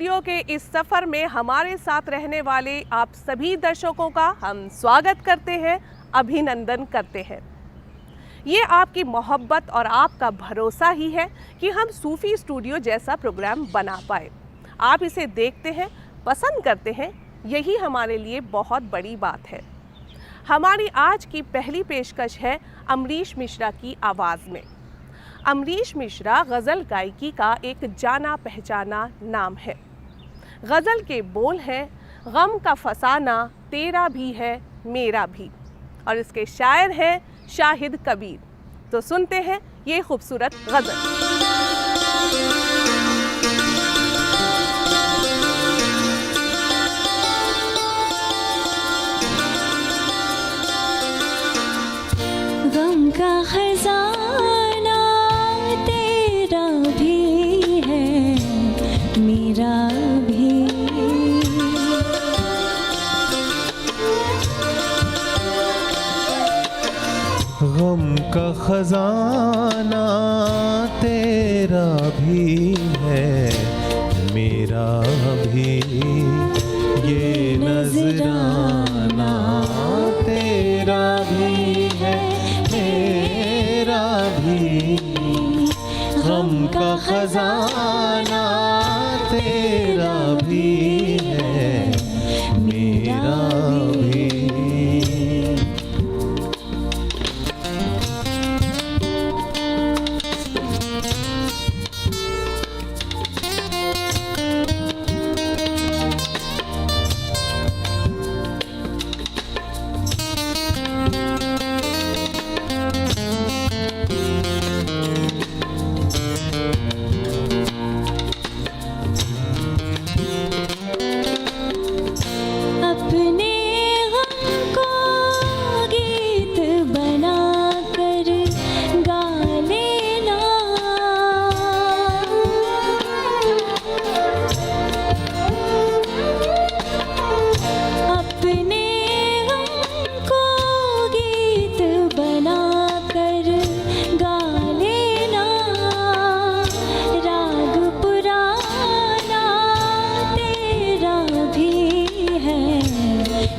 Studio के इस सफ़र में हमारे साथ रहने वाले आप सभी दर्शकों का हम स्वागत करते हैं, अभिनंदन करते हैं। ये आपकी मोहब्बत और आपका भरोसा ही है कि हम सूफ़ी स्टूडियो जैसा प्रोग्राम बना पाए। आप इसे देखते हैं, पसंद करते हैं, यही हमारे लिए बहुत बड़ी बात है। हमारी आज की पहली पेशकश है अमरीश मिश्रा की आवाज़ में। अमरीश मिश्रा गज़ल गायकी का एक जाना पहचाना नाम है। गज़ल के बोल हैं, गम का फसाना तेरा भी है मेरा भी, और इसके शायर हैं शाहिद कबीर। तो सुनते हैं ये खूबसूरत गज़ल। गम का खजाना तेरा भी है मेरा भी, गम का खजाना तेरा भी है मेरा भी, ये नजराना तेरा भी है मेरा भी, गम का खजाना तेरा भी है मेरा भी।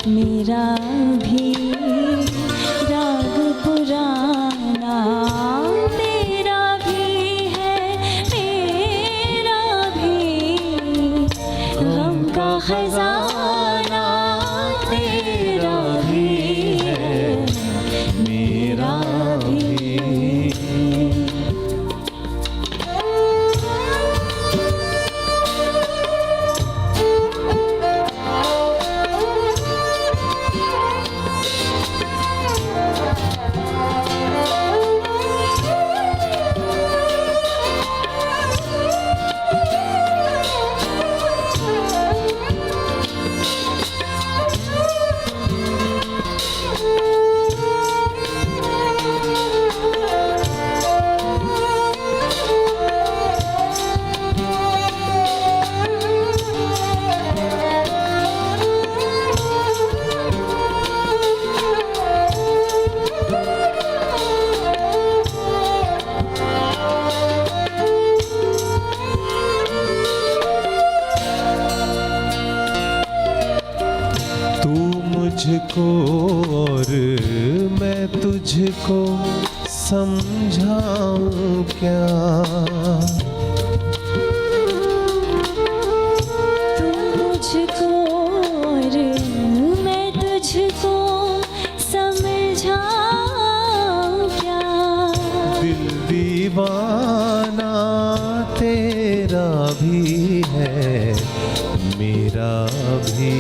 मेरा भी राग पुराना तेरा भी है मेरा भी, गम का खजाना तेरा भी है मेरा भी। मुझको और मैं तुझको समझाऊं क्या, तू मुझको और मैं तुझको समझाऊं क्या, दिल दीवाना तेरा भी है मेरा भी,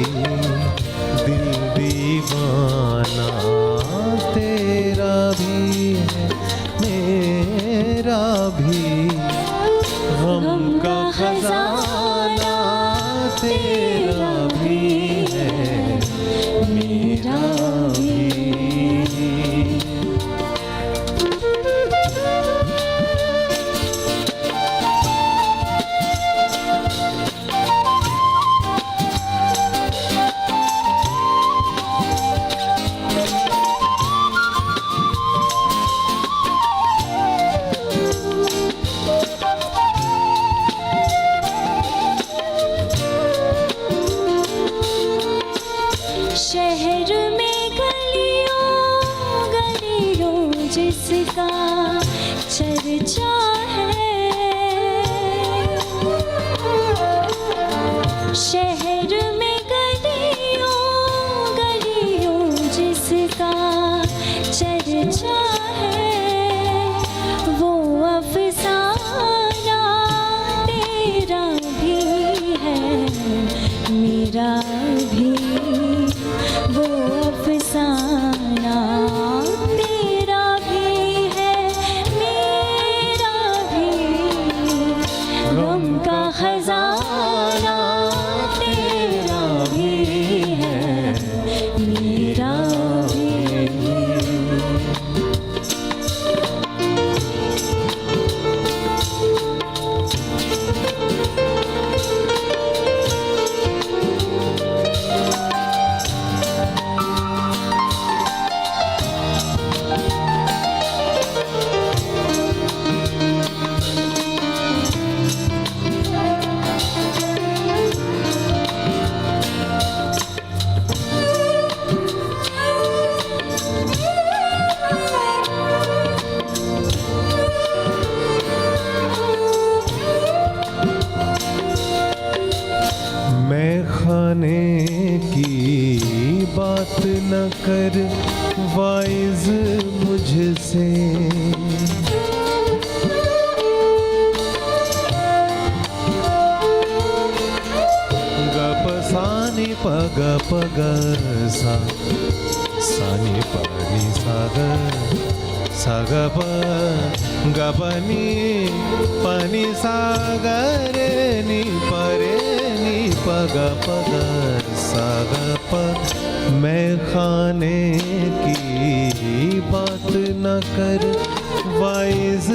दिल दीवाना तेरा भी है मेरा भी, गम का खजाना तेरा भी है मेरा भी। खाने की बात न कर वाइज मुझसे। गप सानी पग पग सा सानी पनी साग साग प गपनी पनी सागर नी परे नी पग पग साग प। मैं खाने की बात न कर वाइज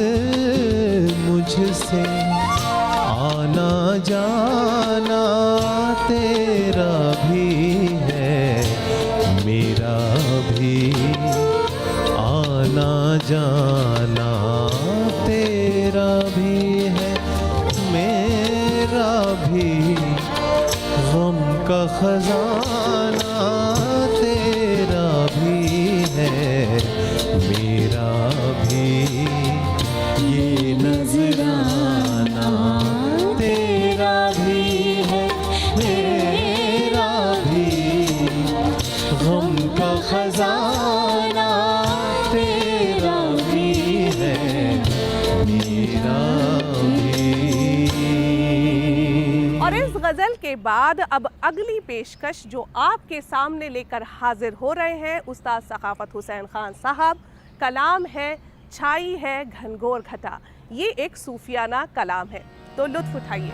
मुझसे। आना जाना तेरा भी है मेरा भी। आना जाना तेरा भी है मेरा भी। गम का खजाना तेरा भी है मेरा भी। ये नजराना तेरा भी है मेरा भी। गम का खजाना तेरा भी है मेरा भी। और इस गज़ल के बाद अब अगली पेशकश जो आपके सामने लेकर हाजिर हो रहे हैं उस्ताद सखावत हुसैन खान साहब। कलाम है छाई है घनघोर घटा। ये एक सूफियाना कलाम है, तो लुत्फ उठाइए।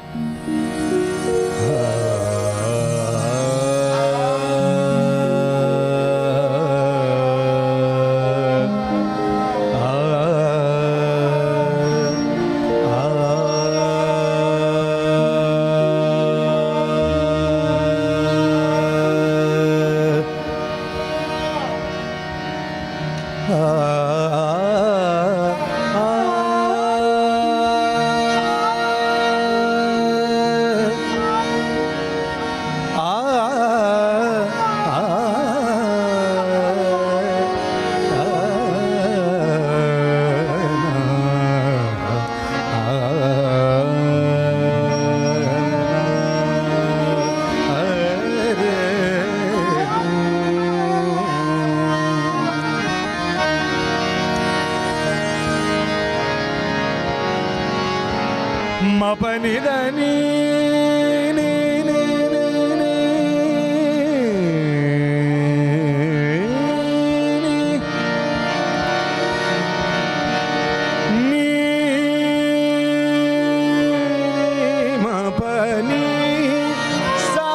मपनि दनी नी नी नी नी नी मपनि सा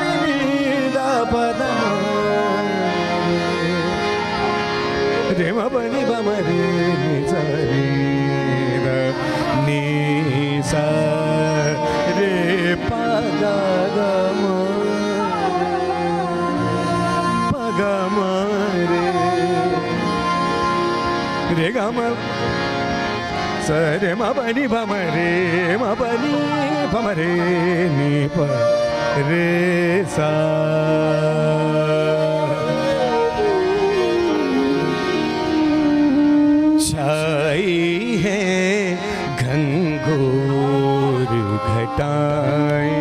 नी दा पद रे मपनि बमरे नि सा नी सा रे पग गम पगम रे गम स रे म पनी भम रे नी प रे सा। छाई है घनघोर घटाएं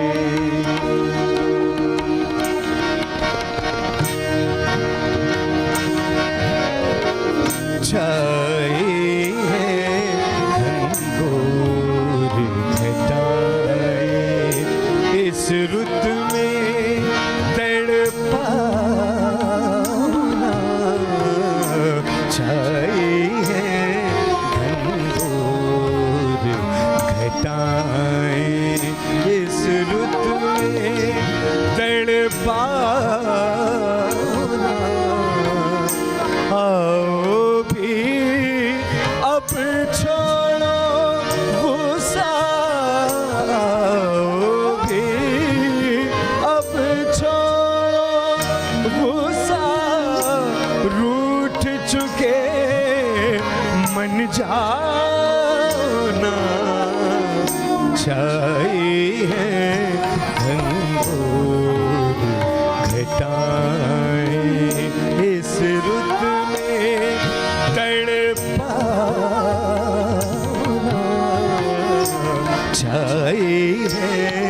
छाई है घनघोर घटाएं। इस रुत में तड़पाना छाई इस रुत में तड़पाना। आओ भी अब छोड़ो गुस्सा। आओ भी अब छोड़ो गुस्सा। रूठ चुके मन जाना। छाई है घनघोर घटाएं इस रुत में तड़पाना। छाई है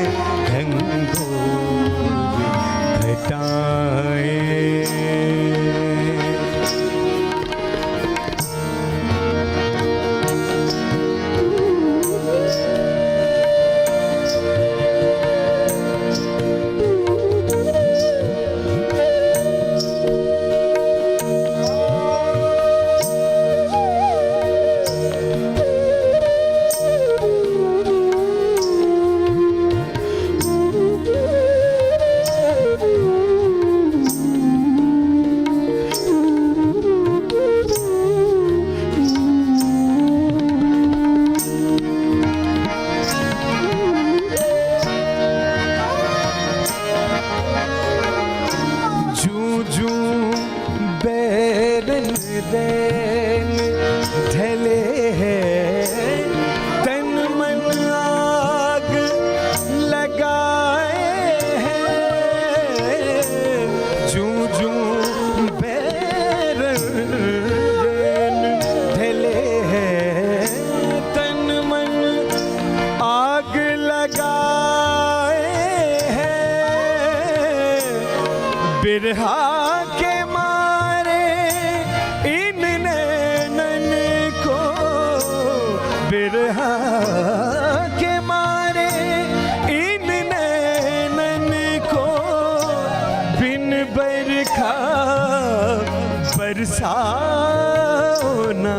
बरसाओ ना,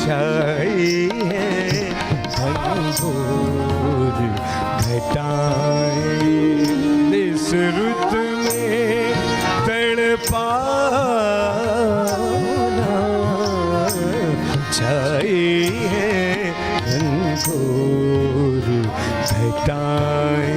छाई है घनघोर घटाएं, इस रुत में तड़पाओ ना, छाई है घनघोर घटाएं।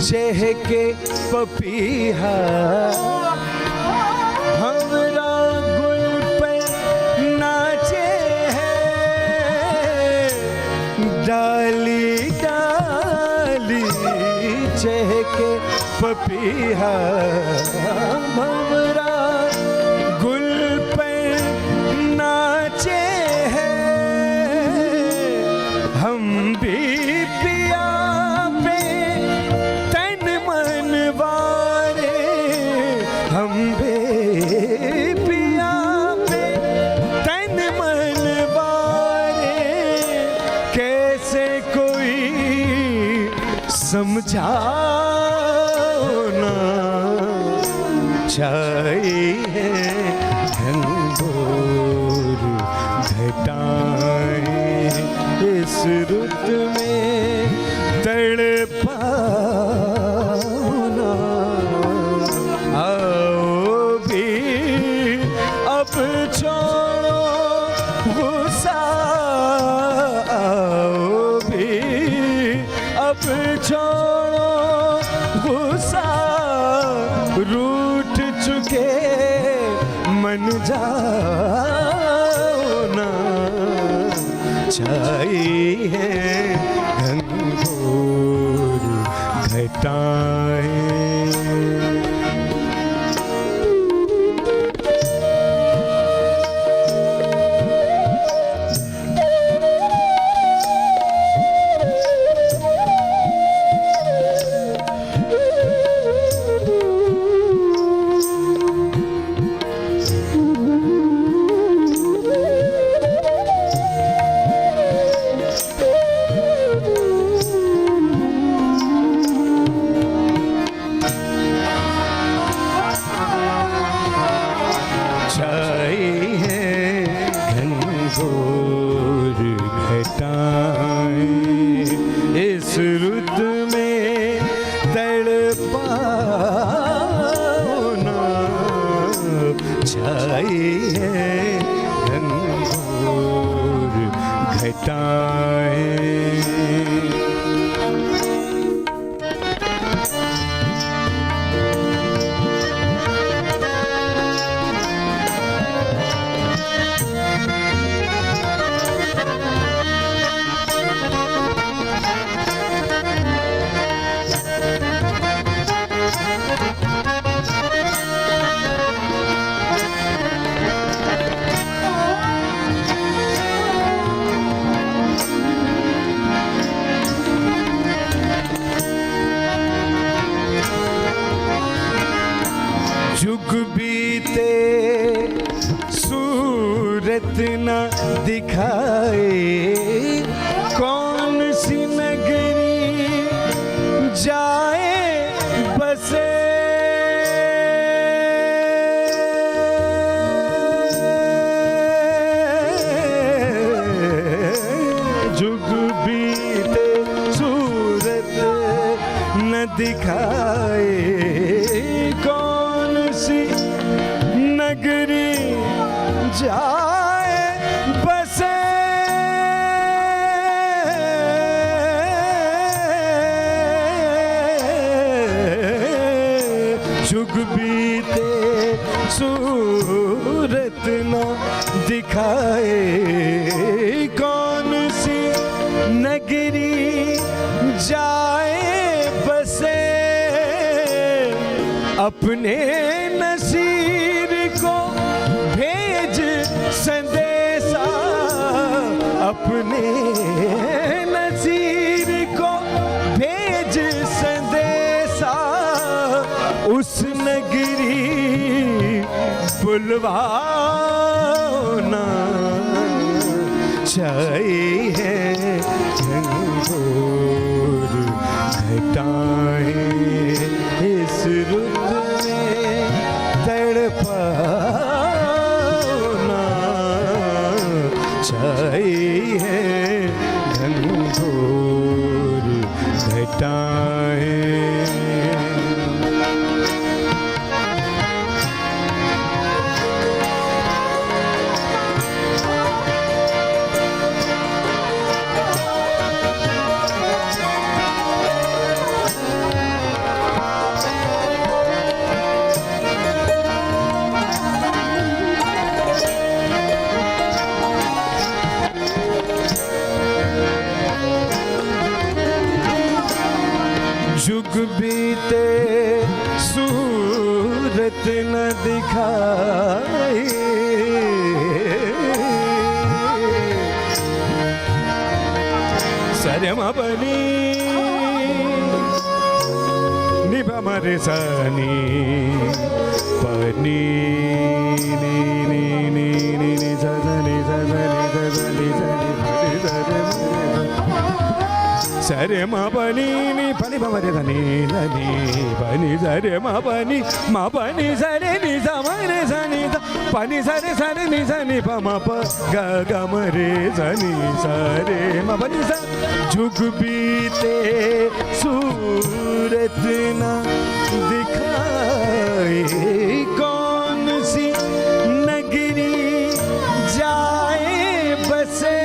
चहके पपीहा हमरा गुल पे नाचे है, डाली डाली चहके पपीहा हमरा गुल पे नाचे है, हम भी पिया पे तन मन वारे, हम भी पिया पे तन मन वारे, कैसे कोई समझाओ ना, छाई है घनघोर घटाएं, इस रुत में तड़पाओ ना, आओ भी अब छोड़ो गुस्सा, आओ भी अब छोड़ो गुस्सा, रूठ चुके मन जाओ ना, छाई है घनघोर घटाएं। घनघोर घटाएं, इस रुत में तड़पाओ ना, छाई है घनघोर घटाएं। जुग बीते सूरत न दिखाए, कौन सी नगरी जाए बसे, जुग बीते सूरत न दिखाए, कौन सी नगरी जाए बसे, बीते सूरत न दिखाए, कौन सी नगरी जाए बसे, अपने नसीर को भेज संदेशा, अपने नसीर को भेज संदेशा, उस नगरी बुलवाना चाहिए, घनघोर घटाएं इस रुत में तड़पाना चाहिए, घनघोर घटाएं। जुग बीते सूरत न दिखाए, सरमा बनी निभा मरे सनी पनी नी नी नी नी नी सजनी सजनी सजनी सजनी सरे मा पनी नी पनी बमरे धनी धनी पनी सरे मा पनी सरे नी समरे सनी पनी सरे सरे नी सनी प म प ग ग मरे सनी सरे मा पनी स। जुग बीते सूरत न दिखाए, कौन सी नगरी जाए बसे,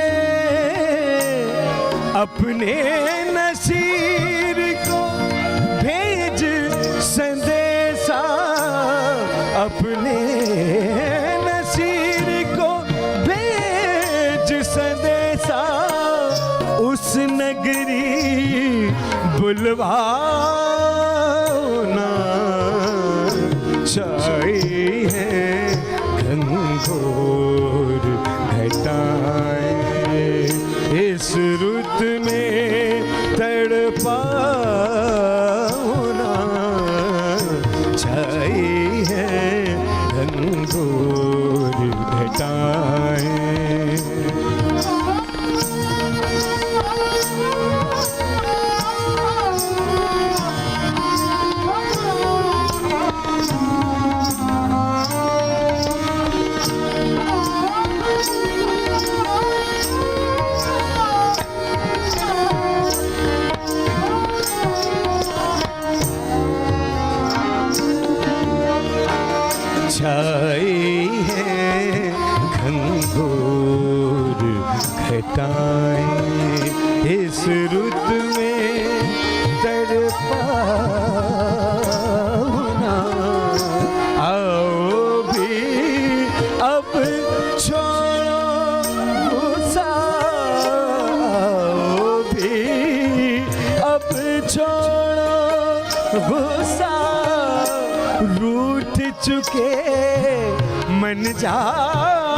अपने नसीर को भेज संदेशा, अपने नसीर को भेज संदेशा, उस नगरी बुलवाना चाहिए, घनघोर घटाएं इस रुत में तड़पाना चाहिए, घनघोर घटाएं। चाहिए, घनघोर घटाएं इस रुत में तड़पाना। आओ भी अब छोड़ो गुस्सा, आओ भी अब छोड़ो गुस्सा, रूठ चुके मन जाना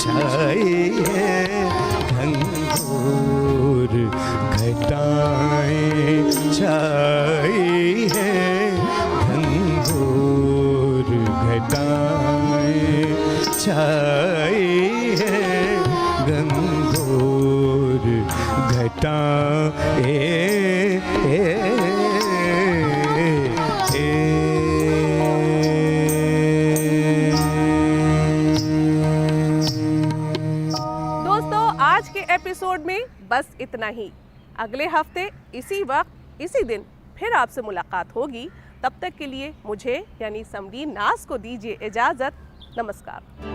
चाहिए, घनघोर घटाएं चाहिए, घनघोर घटाएं चाहिए, घनघोर घटाएं। आज के एपिसोड में बस इतना ही। अगले हफ्ते इसी वक्त इसी दिन फिर आपसे मुलाकात होगी। तब तक के लिए मुझे यानी समरीन नाज को दीजिए इजाज़त। नमस्कार।